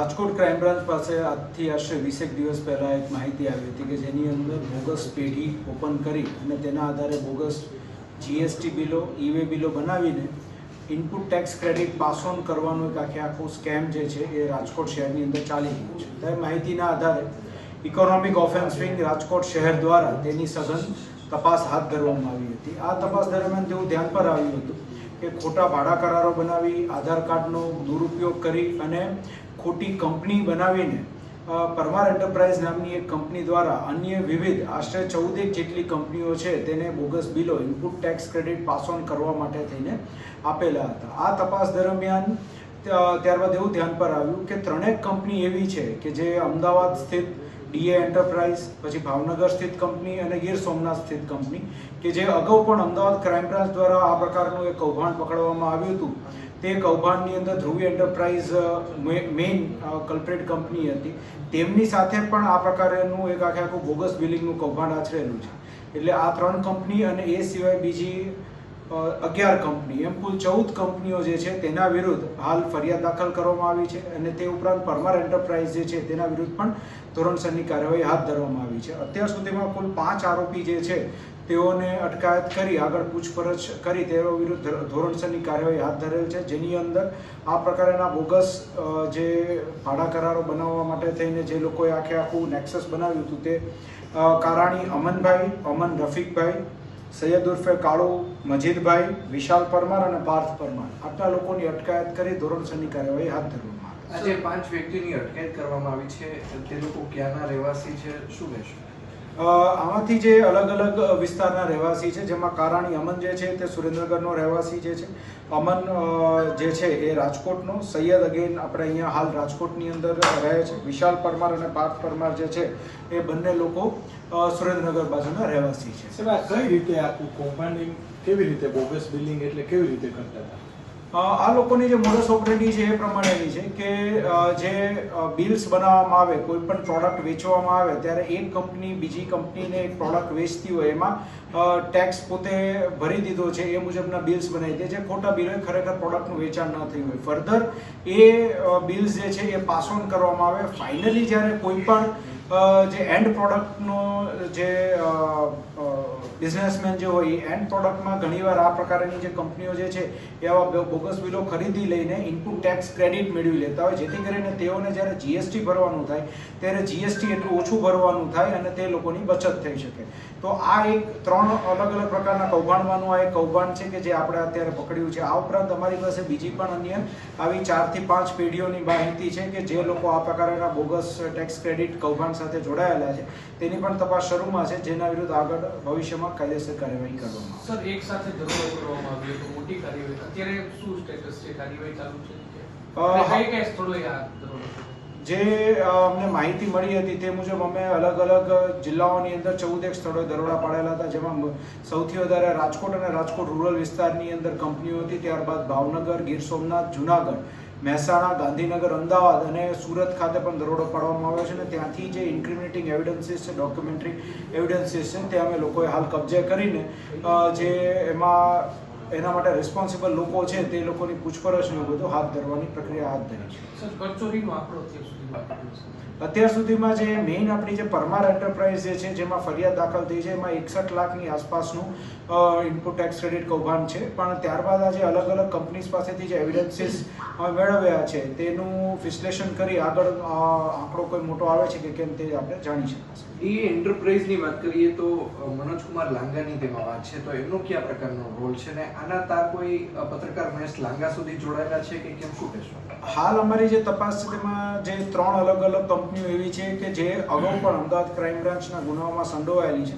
Rajkot crime branch પાસે આજથી આશરે 20 દિવસ પહેલાં એક માહિતી આવી હતી કે જેની અંદર બોગસ પેઢી ઓપન કરી અને તેના આધારે બોગસ જીએસટી બિલો ઈ-વે બિલો બનાવીને input tax credit pass on કરવાનું એક આખું સ્કેમ જે છે એ રાજકોટ શહેરની અંદર ચાલી રહ્યું છે. તે માહિતીના આધારે ઇકોનોમિક ઓફેન્સ વિંગ રાજકોટ શહેર દ્વારા તેની સઘન તપાસ હાથ ધરવામાં આવી હતી. આ તપાસ દરમિયાન તેવું ધ્યાન પર આવ્યું હતું કે ખોટા ભાડા કરારો બનાવી, આધાર કાર્ડનો દુરુપયોગ કરી અને ખોટી કંપની બનાવીને પરમાર એન્ટરપ્રાઇઝ નામની એક કંપની દ્વારા અન્ય વિવિધ આશરે 14 જેટલી કંપનીઓ છે તેને bogus below input tax credit pass on કરવા માટે થઈને આપેલા હતા. આ તપાસ દરમિયાન ત્યારબાદ એવું ધ્યાન પર આવ્યું કે 3 કંપની એવી છે કે જે અમદાવાદ સ્થિત ડીએ એન્ટરપ્રાઇઝ, પછી ભાવનગર સ્થિત કંપની અને ગીર સોમનાથ સ્થિત કંપની કે જે અગાઉ પણ અમદાવાદ ક્રાઇમ બ્રાન્ચ દ્વારા આ પ્રકારનું એક કૌભાંડ પકડવામાં આવ્યું હતું. તે કૌભાંડની અંદર ધ્રુવી એન્ટરપ્રાઇઝ મેઇન કલ્પ્રેટ કંપની હતી. તેમની સાથે પણ આ પ્રકારનું એક આખું બોગસ બિલિંગનું કૌભાંડ આચરેલું છે. એટલે આ 3 કંપની અને એ સિવાય બીજી 11 કંપની, એમ કુલ 14 કંપનીઓ જે છે તેના વિરુદ્ધ હાલ ફરિયાદ દાખલ કરવામાં આવી છે અને તે ઉપરાંત પરમાર એન્ટરપ્રાઇઝ જે છે તેના વિરુદ્ધ પણ ધોરણસરની કાર્યવાહી હાથ ધરવામાં આવી છે. અત્યાર સુધીમાં કુલ 5 આરોપી જે છે તેઓને અટકાયત કરી આગળ પૂછપરછ કરી તેઓ વિરુદ્ધ ધોરણસરની કાર્યવાહી હાથ ધરેલ છે, જેની અંદર આ પ્રકારના બોગસ જે ભાડા કરારો બનાવવા માટે થઈને જે લોકોએ આખું નેક્સસ બનાવ્યું હતું તે કારાણી અમનભાઈ, અમન રફીકભાઈ, સૈયદ ઉર્ફે કાળુ મજીદભાઈ, વિશાલ પરમાર અને પાર્થ પરમાર, આટલા લોકોની અટકાયત કરી ધોરણસરની કાર્યવાહી હાથ ધરવામાં આવી. આજે 5 વ્યક્તિની અટકાયત કરવામાં આવી છે, તે લોકો ક્યાંના રહેવાસી છે, શું કહેશો? આમાંથી જે અલગ અલગ વિસ્તારના રહેવાસી છે, જેમાં કારાણી અમન જે છે તે સુરેન્દ્રનગરનો રહેવાસી જે છે, અમન જે છે એ રાજકોટનો, સૈયદ અગેન આપણે અહીંયા હાલ રાજકોટની અંદર રહે છે, વિશાલ પરમાર અને પાર્થ પરમાર જે છે એ બંને લોકો સુરેન્દ્રનગર બાજુના રહેવાસી છે. કઈ રીતે આખું કૌભાંડિંગ, કેવી રીતે બોગસ બિલિંગ એટલે કેવી રીતે કરતા હતા? આ લોકોની જે મોડસ ઓપરેન્ડી છે એ પ્રમાણેની છે કે જે બિલ્સ બનાવવામાં આવે, કોઈ પણ પ્રોડક્ટ વેચવામાં આવે ત્યારે એક કંપની બીજી કંપનીને એક પ્રોડક્ટ વેચતી હોય એમાં ટેક્સ પોતે ભરી દીધો છે એ મુજબના બિલ્સ બનાવી દે છે. ખોટા બિલ હોય, ખરેખર પ્રોડક્ટનું વેચાણ ન થયું હોય. ફર્ધર એ બિલ્સ જે છે એ પાસ ઓન કરવામાં આવે. ફાઇનલી જ્યારે કોઈ પણ જે એન્ડ પ્રોડક્ટનો જે બિઝનેસમેન જે હોય એ એન્ડ પ્રોડક્ટમાં ઘણીવાર આ પ્રકારની જે કંપનીઓ જે છે એ આવા બોગસ બિલો ખરીદી લઈને ઇનપુટ ટેક્સ ક્રેડિટ મેળવી લેતા હોય, જેથી કરીને તેઓને જ્યારે જીએસટી ભરવાનું થાય ત્યારે જીએસટી એટલું ઓછું ભરવાનું થાય અને તે લોકોની બચત થઈ શકે. તો આ એક 3 અલગ અલગ પ્રકારના કૌભાંડમાંનું આ એક કૌભાંડ છે કે જે આપણે અત્યારે પકડ્યું છે. આ ઉપરાંત અમારી પાસે બીજી પણ અન્ય આવી 4 થી 5 પેઢીઓની માહિતી છે કે જે લોકો આ પ્રકારના બોગસ ટેક્સ ક્રેડિટ કૌભાંડ સાથે જોડાયેલા છે, તેની પણ તપાસ શરૂમાં છે, જેના વિરુદ્ધ આગળ ભવિષ્યમાં કાયદેસર કાર્યવાહી કરવામાં આવશે. સર, એક સાથે દરોડો કરવામાં આવ્યો તો મોટી કાર્યવાહી, અત્યારે શું સ્ટેટસ છે? કાર્યવાહી ચાલુ છે કે કઈ સ્થળોએ આ દરોડો? જે અમને માહિતી મળી હતી તે મુજબ અમે અલગ અલગ જિલ્લાઓની અંદર 14 સ્થળોએ દરોડા પાડેલા હતા, જેમાં સૌથી વધારે રાજકોટ અને રાજકોટ રૂરલ વિસ્તારની અંદર કંપનીઓ હતી. ત્યારબાદ ભાવનગર, ગીર સોમનાથ, જુનાગઢ, મહેસાણા, ગાંધીનગર, અમદાવાદ અને સુરત ખાતે પણ દરોડો પાડવામાં આવ્યો છે અને ત્યાંથી જે ઇન્ક્રિમિનેટિંગ એવિડન્સીસ છે, ડોક્યુમેન્ટરી એવિડન્સીસ છે, તે અમે લોકોએ હાલ કબજે કરીને જે એમાં એના માટે રિસ્પોન્સિબલ લોકો છે તે લોકોની પૂછપરછ ને બધું હાથ ધરવાની પ્રક્રિયા હાથ ધરી છે. સર, કરચોરીનો આંકડો અત્યાર સુધીમાં જે મેઇન આપણી જે પરમાર એન્ટરપ્રાઇઝ જે છે જેમાં ફરિયાદ દાખલ થઈ છે એમાં 61 લાખની આસપાસનું ઇનપુટ ટેક્સ ક્રેડિટ કૌભાંડ છે. પણ ત્યારબાદ આજે અલગ અલગ કંપનીઝ પાસેથી જે એવિડન્સીસ મેળવ્યા છે તેનું વિશ્લેષણ કરી આગળ આંકડો કોઈ મોટો આવે છે કે કેમ તે આપણે જાણી શકાશે. એ એન્ટરપ્રાઇઝની વાત કરીએ તો મનોજકુમાર લાંગાની તેમાં વાત છે, તો એમનો કયા પ્રકારનો રોલ છે ને આના તાર કોઈ પત્રકાર મહેશ લાંગા સુધી જોડાયેલા છે કે કેમ, શું કહેશો? હાલ અમારી જે તપાસ છે તેમાં જે 3 અલગ અલગ કંપનીઓ એવી છે કે જે અગાઉ પણ અમદાવાદ ક્રાઇમ બ્રાન્ચના ગુનાઓમાં સંડોવાયેલી છે